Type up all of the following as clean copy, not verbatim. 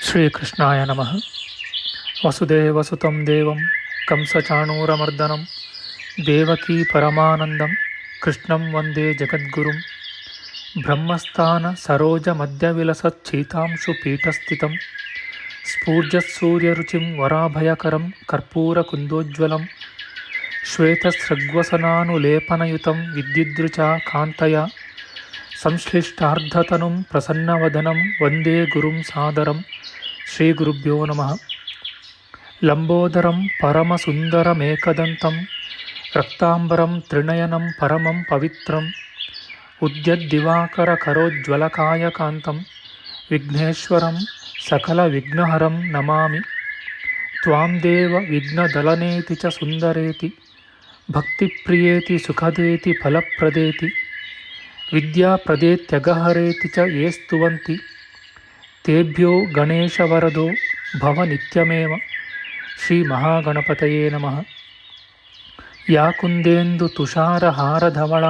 ಶ್ರೀಕೃಷ್ಣಾಯ ನಮಃ. ವಸುದೇವಸುತಂ ದೇವಂ ಕಂಸಚಾಣೂರಮರ್ದನಂ ದೇವಕೀ ಪರಮಾನಂದಂ ಕೃಷ್ಣಂ ವಂದೇ ಜಗದ್ಗುರುಂ. ಬ್ರಹ್ಮಸ್ಥಾನ ಸರೋಜ ಮಧ್ಯವಿಲಸಚ್ಛೀತಾಂಶು ಪೀಠಸ್ಥಿತಂ ಸ್ಫೂರ್ಜತ್ಸೂರ್ಯರುಚಿಂ ವರಾಭಯಕರಂ ಕರ್ಪೂರಕುಂದೋಜ್ವಲಂ ಶ್ವೇತಸೃಗ್ವಸನಾನುಲೇಪನಯುತಂ ವಿದ್ಯುದ್ರುಚಾ ಕಾಂತಯ ಸಂಶ್ಲಿಷ್ಟಾರ್ಧತನುಂ ಪ್ರಸನ್ನವದನಂ ವಂದೇ ಗುರುಂ ಸಾದರಂ. ಶ್ರೀ ಗುರುಭ್ಯೋ ನಮಃ. ಲಂಬೋದರಂ ಪರಮಸುಂದರಮೇಕದಂತಂ ರಕ್ತಾಂಬರಂ ತ್ರಿನಯನಂ ಪರಮಂ ಪವಿತ್ರಂ ಉದ್ಯದ್ದಿವಾಕರಕರೋಜ್ವಲಕಾಯಕಾಂತಂ ವಿಘ್ನೇಶ್ವರಂ ಸಕಲವಿಘ್ನಹರಂ ನಮಾಮಿ. ತ್ವಾಂ ದೇವ ವಿಘ್ನದಲನೇತಿ ಚ ಸುಂದರೇತಿ ಭಕ್ತಿಪ್ರಿಯೇತಿ ಸುಖದೇತಿ ಫಲಪ್ರದೇತಿ ವಿದ್ಯಾಪ್ರದೇತ್ಯಗಹರೇತಿ ಚ ಯೇ ಸ್ತುವಂತಿ ತೇಭ್ಯೋ ಗಣೇಶವರದೋ ಭವ ನಿತ್ಯಮೇವ. ಶ್ರೀ ಮಹಾಗಣಪತಯೇ ನಮಃ. ಯಾ ಕುಂದೇಂದು ತುಷಾರಹಾರಧವಳ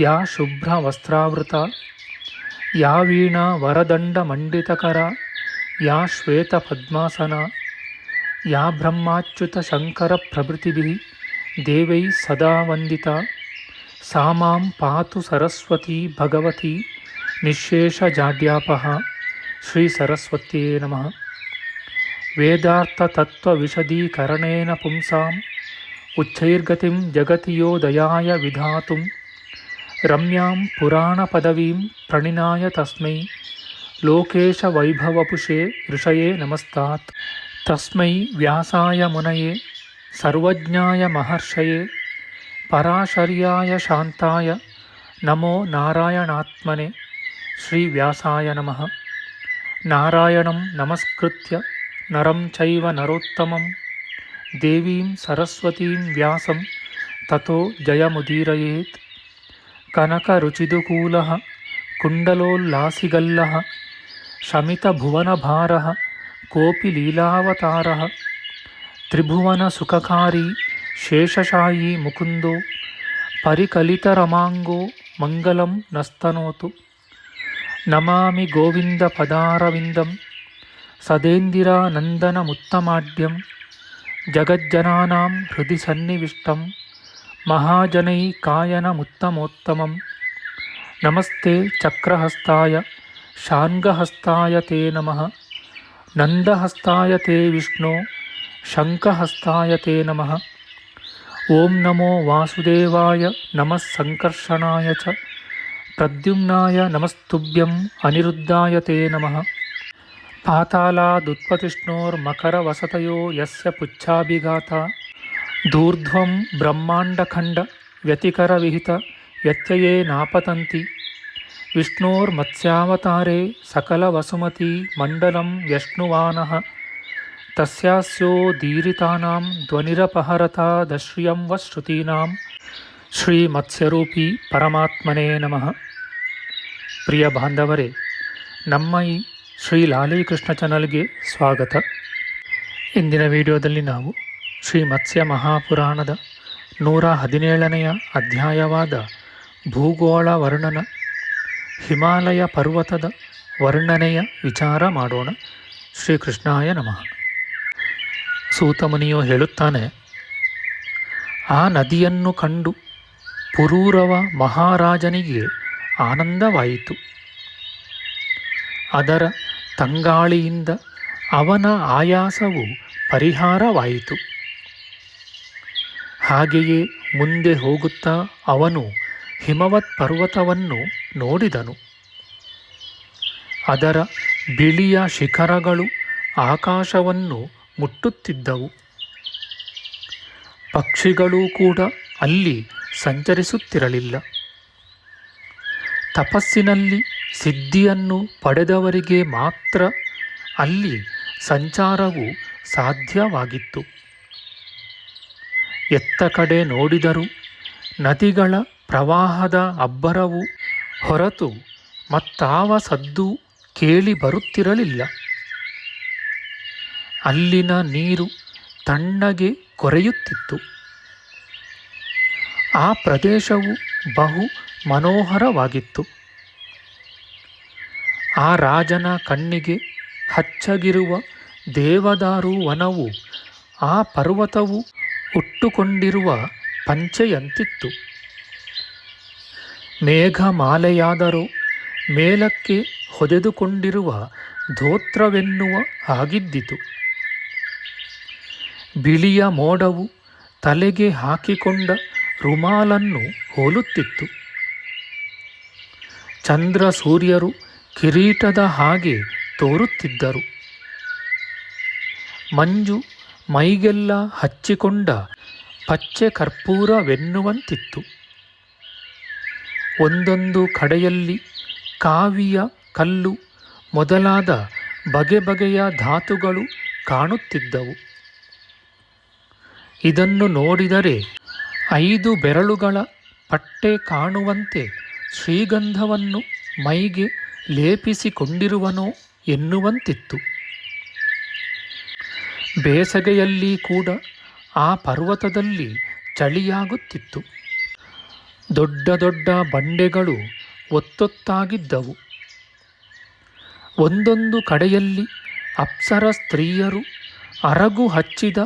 ಯಾ ಶುಭ್ರವಸ್ತ್ರಾವೃತ ಯಾ ವೀಣಾ ವರದಂಡಮಂಡಿತಕರ ಯಾ ಶ್ವೇತಪದ್ಮಾಸನ ಯಾ ಬ್ರಹ್ಮಾಚ್ಯುತ ಶಂಕರ ಪ್ರಭೃತಿಭಿಃ ದೇವೈಃ ಸದಾ ವಂದಿತಾ ಸಾ ಮಾಂ ಪಾತು ಸರಸ್ವತೀ ಭಗವತಿ ನಿಶ್ಶೇಷಜಾಡ್ಯಾಪಃ. ಶ್ರೀ ಸರಸ್ವತ್ಯೇ ನಮಃ. ವೇದಾರ್ಥತತ್ವವಿಶದೀಕರಣೇನ ಪುಂಸಾಂ ಉಚ್ಚೈರ್ಗತಿಂ ಜಗತಿ ಯೋ ದಯಾಯ ವಿಧಾತುಂ ರಮ್ಯಾಂ ಪುರಾಣಪದವೀಂ ಪ್ರಣಿನಾಯ ತಸ್ಮೈ ಲೋಕೇಶವೈಭವಪುಷೇ ಋಷಯೇ ನಮಸ್ತಾತ್. ತಸ್ಮೈ ವ್ಯಾಸಾಯ ಮುನಯೇ ಸರ್ವಜ್ಞಾಯ ಮಹರ್ಷಯೇ ಪರಾಶರ್ಯಾಯ ಶಾಂತಾಯ ನಮೋ ನಾರಾಯಣಾತ್ಮನೆ. ಶ್ರೀ ವ್ಯಾಸಾಯ ನಮಃ. ನಾರಾಯಣಂ ನಮಸ್ಕೃತ್ಯ ನರಂ ಚೈವ ನರೋತ್ತಮಂ ದೇವೀಂ ಸರಸ್ವತೀಂ ವ್ಯಾಸಂ ತತೋ ಜಯಮುದೀರಯೇತ್. ಕನಕರುಚಿದುಕೂಲಃ ಕುಂಡಲೋಲ್ಲಾಸಿಗಲ್ಲಃ ಶಮಿತಭುವನಭಾರಃ ಕೋಪಿ ಲೀಲಾವತಾರಃ ತ್ರಿಭುವನಸುಖಕಾರಿ ಶೇಷಶಾಯೀ ಮುಕುಂದೋ ಪರಿಕಲಿತರಮಾಂಗೋ ಮಂಗಲಂ ನಸ್ತನೋತು. ನಮಾಮಿ ಗೋವಿಂದ ಪದಾರವಿಂದಂ ಸದೇಂದಿರಾನಂದನಮುತ್ತಮಾಡ್ಯಂ ಜಗಜ್ಜನಾನಾಂ ಹೃದಯ ಸನ್ನಿವಿಷ್ಟಂ ಮಹಾಜನೈಕಾಯನಮುತ್ತಮೋತ್ತಮಂ. ನಮಸ್ತೆ ಚಕ್ರಹಸ್ತಾಯ ಶಾರ್ङ्ಗಹಸ್ತಾಯ ತೇ ನಮಃ. ನಂದಹಸ್ತಾಯ ತೇ ವಿಷ್ಣೋ ಶಂಖಹಸ್ತಾಯ ತೇ ನಮಃ. ಓಂ ನಮೋ ವಾಸುದೇವಾಯ ನಮಃ ಸಂಕರ್ಷಣಾಯ ಚ ಪ್ರದ್ಯುಮ್ನಾಯ ನಮಸ್ತುಭ್ಯಂ ಅನಿರುದ್ಧಾಯ ತೇ ನಮಃ. ಪಾತಾಲಾದುತ್ಪತಿಷ್ಣೋರ್ಮಕರವಸತಯೋ ಯಸ್ಯ ಪುಚ್ಛಾಭಿಘಾತಾ ದೂರ್ಧ್ವಂ ಬ್ರಹ್ಮಾಂಡಖಂಡ ವ್ಯತಿಕರವಿಹಿತ ವ್ಯತ್ಯಯೇ ನಾಪತಂತಿ. ವಿಷ್ಣೋರ್ಮತ್ಸ್ಯಾವತಾರೇ ಸಕಲವಸುಮತಿ ಮಂಡಲಂ ವ್ಯಶ್ನುವಾನಃ ತಸ್ಯಾಸ್ಯೋದೀರಿತಾನಾಂ ಧ್ವನಿರಪಹರತಾದಶ್ರಿಯಂ ವ ಶ್ರುತೀನಾಂ. ಶ್ರೀ ಮತ್ಸ್ಯರೂಪಿ ಪರಮಾತ್ಮನೇ ನಮಃ. ಪ್ರಿಯ ಬಾಂಧವರೇ, ನಮ್ಮ ಈ ಶ್ರೀ ಲಾಲೀಕೃಷ್ಣ ಚಾನಲ್ಗೆ ಸ್ವಾಗತ. ಇಂದಿನ ವಿಡಿಯೋದಲ್ಲಿ ನಾವು ಶ್ರೀ ಮತ್ಸ್ಯ ಮಹಾಪುರಾಣದ 117ನೆಯ ಅಧ್ಯಾಯವಾದ ಭೂಗೋಳ ವರ್ಣನ ಹಿಮಾಲಯ ಪರ್ವತದ ವರ್ಣನೆಯ ವಿಚಾರ ಮಾಡೋಣ. ಶ್ರೀಕೃಷ್ಣಾಯ ನಮಃ. ಸೂತಮುನಿಯು ಹೇಳುತ್ತಾನೆ, ಆ ನದಿಯನ್ನು ಕಂಡು ಪುರೂರವ ಮಹಾರಾಜನಿಗೆ ಆನಂದವಾಯಿತು. ಅದರ ತಂಗಾಳಿಯಿಂದ ಅವನ ಆಯಾಸವು ಪರಿಹಾರವಾಯಿತು. ಹಾಗೆಯೇ ಮುಂದೆ ಹೋಗುತ್ತಾ ಅವನು ಹಿಮವತ್ ಪರ್ವತವನ್ನು ನೋಡಿದನು. ಅದರ ಬಿಳಿಯ ಶಿಖರಗಳು ಆಕಾಶವನ್ನು ಮುಟ್ಟುತ್ತಿದ್ದವು. ಪಕ್ಷಿಗಳೂ ಕೂಡ ಅಲ್ಲಿ ಸಂಚರಿಸುತ್ತಿರಲಿಲ್ಲ. ತಪಸ್ಸಿನಲ್ಲಿ ಸಿದ್ಧಿಯನ್ನು ಪಡೆದವರಿಗೆ ಮಾತ್ರ ಅಲ್ಲಿ ಸಂಚಾರವು ಸಾಧ್ಯವಾಗಿತ್ತು. ಎತ್ತ ಕಡೆ ನೋಡಿದರೂ ನದಿಗಳ ಪ್ರವಾಹದ ಅಬ್ಬರವು ಹೊರತು ಮತ್ತಾವ ಸದ್ದು ಕೇಳಿ ಬರುತ್ತಿರಲಿಲ್ಲ. ಅಲ್ಲಿನ ನೀರು ತಣ್ಣಗೆ ಕೊರೆಯುತ್ತಿತ್ತು. ಆ ಪ್ರದೇಶವು ಬಹು ಮನೋಹರವಾಗಿತ್ತು. ಆ ರಾಜನ ಕಣ್ಣಿಗೆ ಹಚ್ಚಗಿರುವ ದೇವದಾರು ವನವು ಆ ಪರ್ವತವು ಉಟ್ಟುಕೊಂಡಿರುವ ಪಂಚೆಯಂತಿತ್ತು. ಮೇಘಮಾಲೆಯಾದರೂ ಮೇಲಕ್ಕೆ ಹೊದೆದುಕೊಂಡಿರುವ ಧೋತ್ರವೆನ್ನುವ ಹಾಗಿದ್ದಿತು. ಬಿಳಿಯ ಮೋಡವು ತಲೆಗೆ ಹಾಕಿಕೊಂಡ ರುಮಾಲನ್ನು ಹೋಲುತ್ತಿತ್ತು. ಚಂದ್ರ ಸೂರ್ಯರು ಕಿರೀಟದ ಹಾಗೆ ತೋರುತ್ತಿದ್ದರು. ಮಂಜು ಮೈಗೆಲ್ಲ ಹಚ್ಚಿಕೊಂಡ ಪಚ್ಚೆ ಕರ್ಪೂರವೆನ್ನುವಂತಿತ್ತು. ಒಂದೊಂದು ಕಡೆಯಲ್ಲಿ ಕಾವಿಯ ಕಲ್ಲು ಮೊದಲಾದ ಬಗೆ ಬಗೆಯ ಧಾತುಗಳು ಕಾಣುತ್ತಿದ್ದವು. ಇದನ್ನು ನೋಡಿದರೆ 5 ಬೆರಳುಗಳ ಪಟ್ಟೆ ಕಾಣುವಂತೆ ಶ್ರೀಗಂಧವನ್ನು ಮೈಗೆ ಲೇಪಿಸಿಕೊಂಡಿರುವನೋ ಎನ್ನುವಂತಿತ್ತು. ಬೇಸಗೆಯಲ್ಲಿ ಕೂಡ ಆ ಪರ್ವತದಲ್ಲಿ ಚಳಿಯಾಗುತ್ತಿತ್ತು. ದೊಡ್ಡ ದೊಡ್ಡ ಬಂಡೆಗಳು ಒತ್ತೊತ್ತಾಗಿದ್ದವು. ಒಂದೊಂದು ಕಡೆಯಲ್ಲಿ ಅಪ್ಸರ ಸ್ತ್ರೀಯರು ಅರಗು ಹಚ್ಚಿದ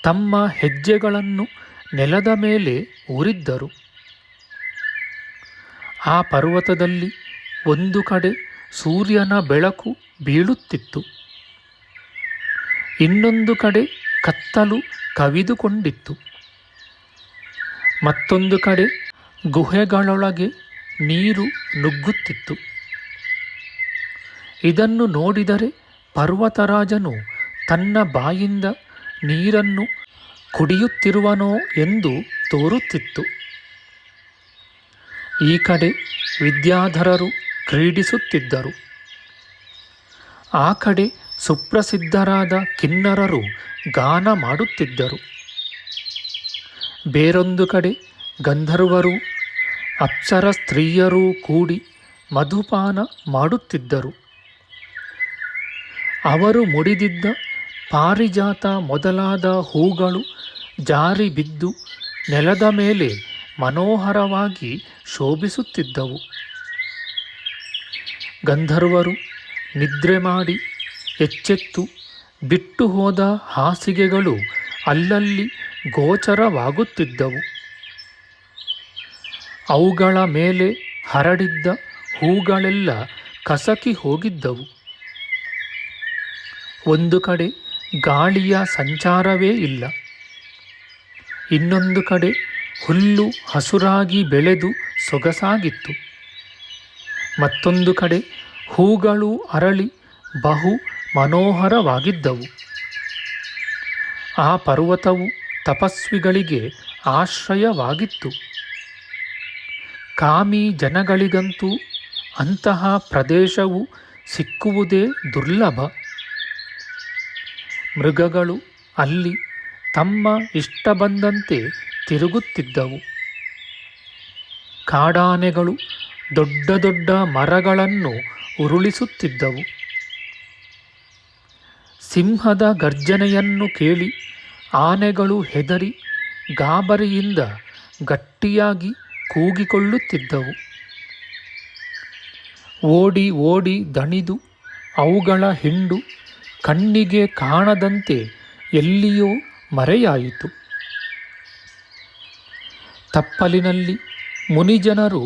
ತಮ್ಮ ಹೆಜ್ಜೆಗಳನ್ನು ನೆಲದ ಮೇಲೆ ಊರಿದ್ದರು. ಆ ಪರ್ವತದಲ್ಲಿ ಒಂದು ಕಡೆ ಸೂರ್ಯನ ಬೆಳಕು ಬೀಳುತ್ತಿತ್ತು. ಇನ್ನೊಂದು ಕಡೆ ಕತ್ತಲು ಕವಿದುಕೊಂಡಿತ್ತು. ಮತ್ತೊಂದು ಕಡೆ ಗುಹೆಗಳೊಳಗೆ ನೀರು ನುಗ್ಗುತ್ತಿತ್ತು. ಇದನ್ನು ನೋಡಿದರೆ ಪರ್ವತರಾಜನು ತನ್ನ ಬಾಯಿಂದ ನೀರನ್ನು ಕುಡಿಯುತ್ತಿರುವನೋ ಎಂದು ತೋರುತ್ತಿತ್ತು. ಈ ಕಡೆ ವಿದ್ಯಾಧರರು ಕ್ರೀಡಿಸುತ್ತಿದ್ದರು. ಆ ಕಡೆ ಸುಪ್ರಸಿದ್ಧರಾದ ಕಿನ್ನರರು ಗಾನ ಮಾಡುತ್ತಿದ್ದರು. ಬೇರೊಂದು ಕಡೆ ಗಂಧರ್ವರು ಅಪ್ಸರ ಸ್ತ್ರೀಯರೂ ಕೂಡಿ ಮಧುಪಾನ ಮಾಡುತ್ತಿದ್ದರು. ಅವರು ಮುಡಿದಿದ್ದ ಪಾರಿಜಾತ ಮೊದಲಾದ ಹೂಗಳು ಜಾರಿ ಬಿದ್ದು ನೆಲದ ಮೇಲೆ ಮನೋಹರವಾಗಿ ಶೋಭಿಸುತ್ತಿದ್ದವು. ಗಂಧರ್ವರು ನಿದ್ರೆ ಮಾಡಿ ಎಚ್ಚೆತ್ತು ಬಿಟ್ಟು ಹೋದ ಹಾಸಿಗೆಗಳು ಅಲ್ಲಲ್ಲಿ ಗೋಚರವಾಗುತ್ತಿದ್ದವು. ಅವುಗಳ ಮೇಲೆ ಹರಡಿದ್ದ ಹೂಗಳೆಲ್ಲ ಕಸಕಿ ಹೋಗಿದ್ದವು. ಒಂದು ಕಡೆ ಗಾಳಿಯ ಸಂಚಾರವೇ ಇಲ್ಲ. ಇನ್ನೊಂದು ಕಡೆ ಹುಲ್ಲು ಹಸುರಾಗಿ ಬೆಳೆದು ಸೊಗಸಾಗಿತ್ತು. ಮತ್ತೊಂದು ಕಡೆ ಹೂಗಳು ಅರಳಿ ಬಹು ಮನೋಹರವಾಗಿದ್ದವು. ಆ ಪರ್ವತವು ತಪಸ್ವಿಗಳಿಗೆ ಆಶ್ರಯವಾಗಿತ್ತು. ಕಾಮಿ ಜನಗಳಿಗಂತೂ ಅಂತಹ ಪ್ರದೇಶವು ಸಿಕ್ಕುವುದೇ ದುರ್ಲಭ. ಮೃಗಗಳು ಅಲ್ಲಿ ತಮ್ಮ ಇಷ್ಟ ಬಂದಂತೆ ತಿರುಗುತ್ತಿದ್ದವು. ಕಾಡಾನೆಗಳು ದೊಡ್ಡ ದೊಡ್ಡ ಮರಗಳನ್ನು ಉರುಳಿಸುತ್ತಿದ್ದವು. ಸಿಂಹದ ಗರ್ಜನೆಯನ್ನು ಕೇಳಿ ಆನೆಗಳು ಹೆದರಿ ಗಾಬರಿಯಿಂದ ಗಟ್ಟಿಯಾಗಿ ಕೂಗಿಕೊಳ್ಳುತ್ತಿದ್ದವು. ಓಡಿ ಓಡಿ ದಣಿದು ಅವುಗಳ ಹಿಂಡು ಕಣ್ಣಿಗೆ ಕಾಣದಂತೆ ಎಲ್ಲಿಯೋ ಮರೆಯಾಯಿತು. ತಪ್ಪಲಿನಲ್ಲಿ ಮುನಿಜನರು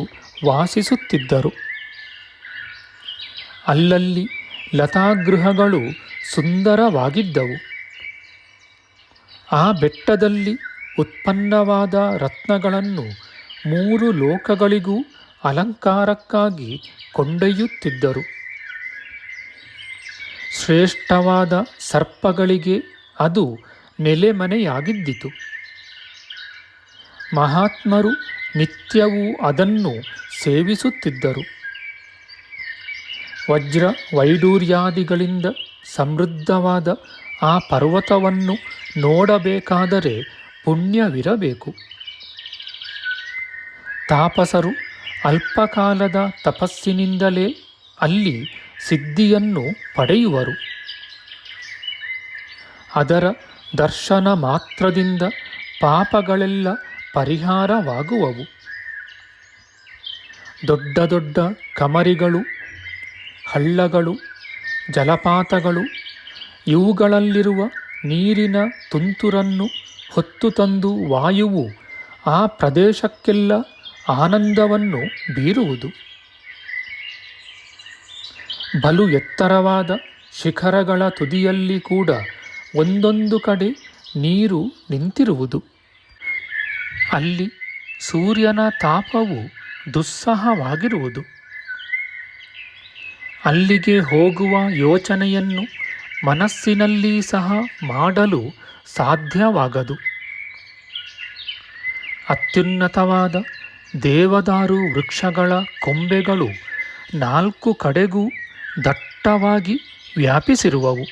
ವಾಸಿಸುತ್ತಿದ್ದರು. ಅಲ್ಲಲ್ಲಿ ಲತಾಗೃಹಗಳು ಸುಂದರವಾಗಿದ್ದವು. ಆ ಬೆಟ್ಟದಲ್ಲಿ ಉತ್ಪನ್ನವಾದ ರತ್ನಗಳನ್ನು 3 ಲೋಕಗಳಿಗೂ ಅಲಂಕಾರಕ್ಕಾಗಿ ಕೊಂಡೊಯ್ಯುತ್ತಿದ್ದರು. ಶ್ರೇಷ್ಠವಾದ ಸರ್ಪಗಳಿಗೆ ಅದು ನೆಲೆಮನೆಯಾಗಿದ್ದಿತು. ಮಹಾತ್ಮರು ನಿತ್ಯವೂ ಅದನ್ನು ಸೇವಿಸುತ್ತಿದ್ದರು. ವಜ್ರ ವೈಡೂರ್ಯಾದಿಗಳಿಂದ ಸಮೃದ್ಧವಾದ ಆ ಪರ್ವತವನ್ನು ನೋಡಬೇಕಾದರೆ ಪುಣ್ಯವಿರಬೇಕು. ತಾಪಸರು ಅಲ್ಪಕಾಲದ ತಪಸ್ಸಿನಿಂದಲೇ ಅಲ್ಲಿ ಸಿದ್ಧಿಯನ್ನು ಪಡೆಯುವರು. ಅದರ ದರ್ಶನ ಮಾತ್ರದಿಂದ ಪಾಪಗಳೆಲ್ಲ ಪರಿಹಾರವಾಗುವವು. ದೊಡ್ಡ ದೊಡ್ಡ ಕಮರಿಗಳು, ಹಳ್ಳಗಳು, ಜಲಪಾತಗಳು ಇವುಗಳಲ್ಲಿರುವ ನೀರಿನ ತುಂತುರನ್ನು ಹೊತ್ತು ತಂದು ವಾಯುವು ಆ ಪ್ರದೇಶಕ್ಕೆಲ್ಲ ಆನಂದವನ್ನು ಬೀರುವುದು. ಬಲು ಎತ್ತರವಾದ ಶಿಖರಗಳ ತುದಿಯಲ್ಲಿ ಕೂಡ ಒಂದೊಂದು ಕಡೆ ನೀರು ನಿಂತಿರುವುದು. ಅಲ್ಲಿ ಸೂರ್ಯನ ತಾಪವು ದುಸ್ಸಹವಾಗಿರುವುದು. ಅಲ್ಲಿಗೆ ಹೋಗುವ ಯೋಚನೆಯನ್ನು ಮನಸ್ಸಿನಲ್ಲಿ ಸಹ ಮಾಡಲು ಸಾಧ್ಯವಾಗದು. ಅತ್ಯುನ್ನತವಾದ ದೇವದಾರು ವೃಕ್ಷಗಳ ಕೊಂಬೆಗಳು 4 ಕಡೆಗೂ ದಟ್ಟವಾಗಿ ವ್ಯಾಪಿಸಿರುವವು.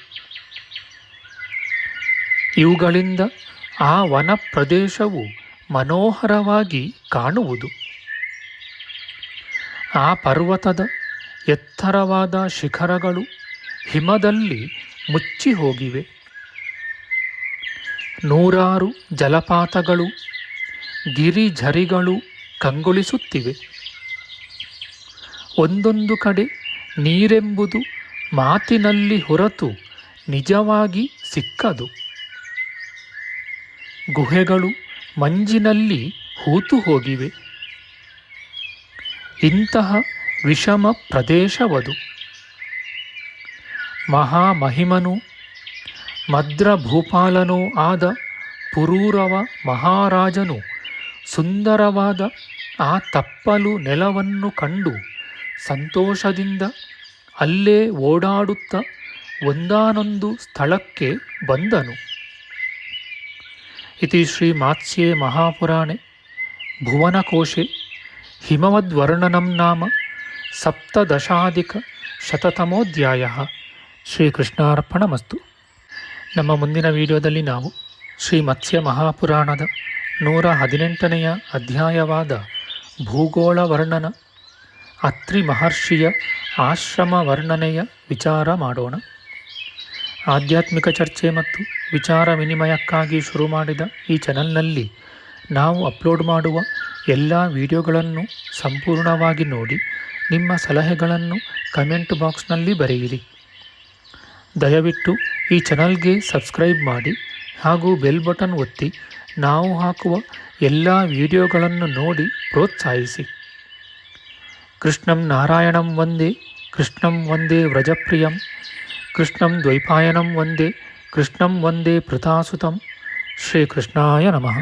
ಇವುಗಳಿಂದ ಆ ವನ ಪ್ರದೇಶವು ಮನೋಹರವಾಗಿ ಕಾಣುವುದು. ಆ ಪರ್ವತದ ಎತ್ತರವಾದ ಶಿಖರಗಳು ಹಿಮದಲ್ಲಿ ಮುಚ್ಚಿ ಹೋಗಿವೆ. 100 ಜಲಪಾತಗಳು, ಗಿರಿಝರಿಗಳು ಕಂಗೊಳಿಸುತ್ತಿವೆ. ಒಂದೊಂದು ಕಡೆ ನೀರೆಂಬುದು ಮಾತಿನಲ್ಲಿ ಹೊರತು ನಿಜವಾಗಿ ಸಿಕ್ಕದು. ಗುಹೆಗಳು ಮಂಜಿನಲ್ಲಿ ಹೂತು ಹೋಗಿವೆ. ಇಂತಹ ವಿಷಮ ಪ್ರದೇಶವದು. ಮಹಾಮಹಿಮನೂ ಮದ್ರಭೂಪಾಲನೂ ಆದ ಪುರೂರವ ಮಹಾರಾಜನು ಸುಂದರವಾದ ಆ ತಪ್ಪಲು ನೆಲವನ್ನು ಕಂಡು ಸಂತೋಷದಿಂದ ಅಲ್ಲೇ ಓಡಾಡುತ್ತಾ ಒಂದಾನೊಂದು ಸ್ಥಳಕ್ಕೆ ಬಂದನು. ಇತಿ ಶ್ರೀ ಮಾತ್ಸ್ಯೆ ಮಹಾಪುರಾಣೆ ಭುವನಕೋಶೆ ಹಿಮವದ್ವರ್ಣನಂ ನಾಮ ಸಪ್ತದಶಾಧಿಕಶತತಮೋಧ್ಯಾಯ. ಶ್ರೀಕೃಷ್ಣಾರ್ಪಣಮಸ್ತು. ನಮ್ಮ ಮುಂದಿನ ವಿಡಿಯೋದಲ್ಲಿ ನಾವು ಶ್ರೀ ಮತ್ಸ್ಯ ಮಹಾಪುರಾಣದ 118ನೆಯ ಅಧ್ಯಾಯವಾದ ಭೂಗೋಳ ವರ್ಣನ, ಅತ್ರಿ ಮಹರ್ಷಿಯ ಆಶ್ರಮ ವರ್ಣನೆಯ ವಿಚಾರ ಮಾಡೋಣ. ಆಧ್ಯಾತ್ಮಿಕ ಚರ್ಚೆ ಮತ್ತು ವಿಚಾರ ವಿನಿಮಯಕ್ಕಾಗಿ ಶುರು ಮಾಡಿದ ಈ ಚಾನಲ್ನಲ್ಲಿ ನಾವು ಅಪ್ಲೋಡ್ ಮಾಡುವ ಎಲ್ಲ ವಿಡಿಯೋಗಳನ್ನು ಸಂಪೂರ್ಣವಾಗಿ ನೋಡಿ ನಿಮ್ಮ ಸಲಹೆಗಳನ್ನು ಕಮೆಂಟ್ ಬಾಕ್ಸ್ನಲ್ಲಿ ಬರೆಯಿರಿ. ದಯವಿಟ್ಟು ಈ ಚಾನಲ್ಗೆ ಸಬ್ಸ್ಕ್ರೈಬ್ ಮಾಡಿ ಹಾಗೂ ಬೆಲ್ ಬಟನ್ ಒತ್ತಿ ನಾವು ಹಾಕುವ ಎಲ್ಲ ವಿಡಿಯೋಗಳನ್ನು ನೋಡಿ ಪ್ರೋತ್ಸಾಹಿಸಿ. ಕೃಷ್ಣಂ ನಾರಾಯಣಂ ವಂದೇ, ಕೃಷ್ಣಂ ವಂದೇ ವ್ರಜಪ್ರಿಯಂ, ಕೃಷ್ಣಂ ದ್ವೈಪಾಯನಂ ವಂದೇ, ಕೃಷ್ಣಂ ವಂದೇ ಪೃಥಾಸುತಂ. ಶ್ರೀಕೃಷ್ಣಾಯ ನಮಃ.